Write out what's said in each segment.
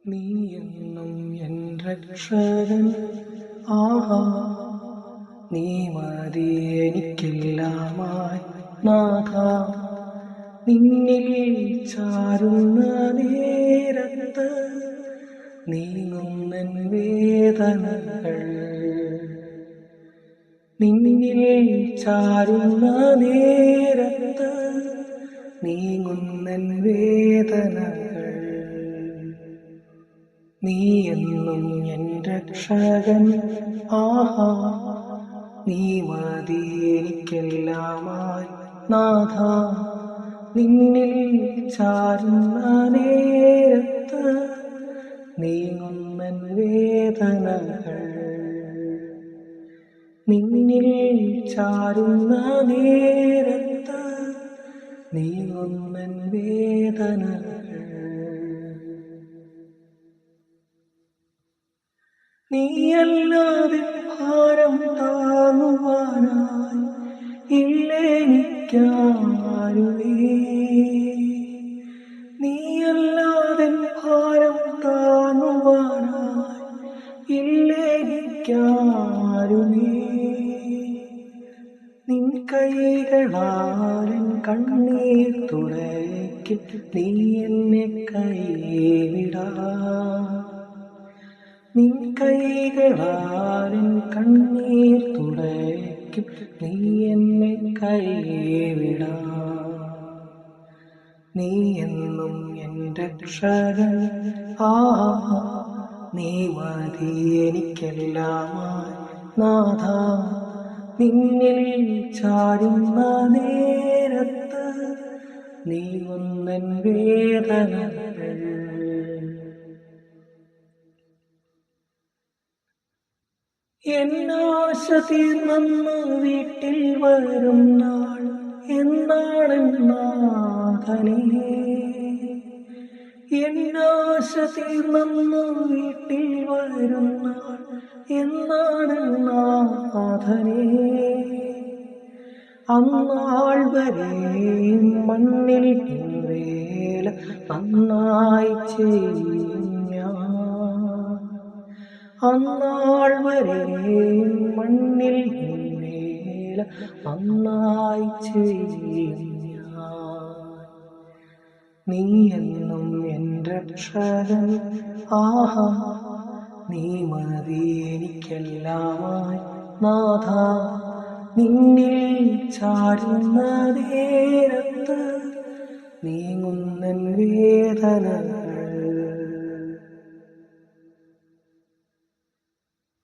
നീ എന്നും എൻ രക്ഷകൻ, ആഹാ നീ മതി എനിക്കെല്ലാമായി നാഥ. നിന്നിൽ ചാരുന്ന നേരത്ത് നീങ്ങുന്നൻ വേദനകൾ. നിന്നിൽ ചാരുന്ന നേരത്ത് നീങ്ങുന്നൻ വേദനകൾ. നീ എന്നും എൻ രക്ഷകൻ, ആഹാ നീ മതി എനിക്കെല്ലാമായി നാഥ. നിന്നിൽ ചാരുന്ന നേരത്ത് നീങ്ങുന്നൻ വേദനകൾ. നിന്നിൽ ചാരുന്ന നേരത്ത് നീങ്ങുന്നൻ വേദനകൾ. നീയല്ലാതെ ഭാരം താങ്ങുവാനായി ഇല്ലെനിക്കാരുമേ. നീയല്ലാതെ ഭാരം താങ്ങുവാനായി ഇല്ലെനിക്കാരുമേ. നിൻ കൈകളാലൻ കണ്ണീർ തുടയ്ക്കും, നീ എന്നെ കൈവിടാ. നിൻ കൈകളാലൻ കണ്ണീർ തുടയ്ക്കും, നീ എന്നെ കൈവിടാ. നീ എന്നും എൻ രക്ഷകൻ, ആഹാ നീ മതി എനിക്കെല്ലാമായി നാഥ. നിന്നിൽ ചാരുന്ന നേരത്ത് നീങ്ങുന്നൻ വേദനകൾ. എന്നാശ തീർന്നു വീട്ടിൽ വരും നാൾ എന്നാണെന്നാഥനേ. എന്നാശ തീർന്നു വീട്ടിൽ വരും നാൾ എന്നാണെന്നാഥനേ. അന്നാൾ വരെയും മണ്ണിൽ വേല നന്നായി ചെയ്യും ഞാൻ. അന്നാൾ വരെയും മണ്ണിൽ വേല നന്നായി ചെയ്യും ഞാൻ. നീ എന്നും എൻ രക്ഷകൻ, ആഹാ നീ മതി എനിക്കെല്ലാമായി നാഥ. നിന്നിൽ ചാരുന്ന നേരത്ത് നീങ്ങുന്നൻ വേദനകൾ.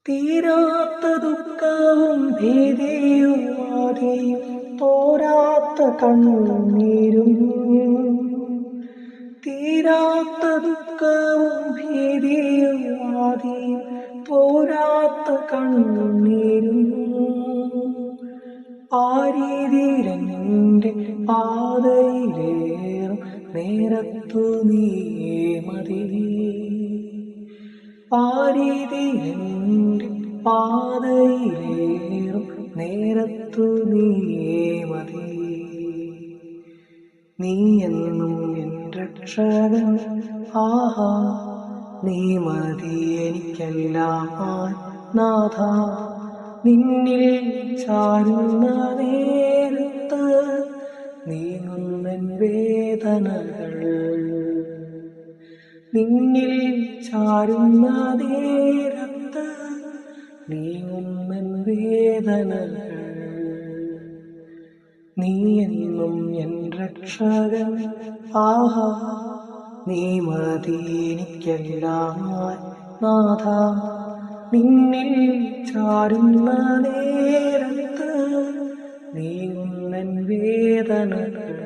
തീരാത്ത ദുഃഖവും ഭീതിയും ആദിയും തോരാത്ത കണ്ണീരും. തീരാത്ത ദുഃഖവും ഭീതിയും ആദിയും തോരാത്ത കണ്ണീരും. ആ രീതിയിലെൻ്റെ പാതയിലേറും നേരത്തു നീ മതി. ആ രീതിയിലെൻ്റെ പാതയിലേറും നേരത്തു നീ മതി. നീ എന്നും എൻ രക്ഷകൻ, ആഹാ നീ മതി എനിക്കെല്ലാമായി നാഥ. നിന്നിൽ ചാരുന്ന നേരത്ത് നീങ്ങുന്നൻ വേദനകൾ. നിന്നിൽ ചാരുന്ന നേരത്ത് നീങ്ങുന്നൻ വേദനകൾ. നീ എന്നും എൻ രക്ഷകൻ, ആഹാ നീ മതി എനിക്കെല്ലാമായി നാഥ. നിന്നിൽ ചാരുന്ന നേരത്ത് നീങ്ങുന്നൻ വേദനകൾ.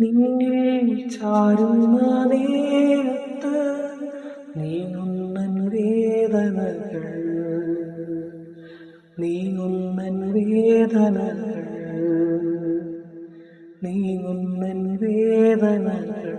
നിന്നിൽ ചാരുന്ന നേരത്ത് നീങ്ങുന്നൻ വേദനകൾ. നീങ്ങുന്നൻ വേദനകൾ. നീങ്ങുന്നൻ വേദനകൾ.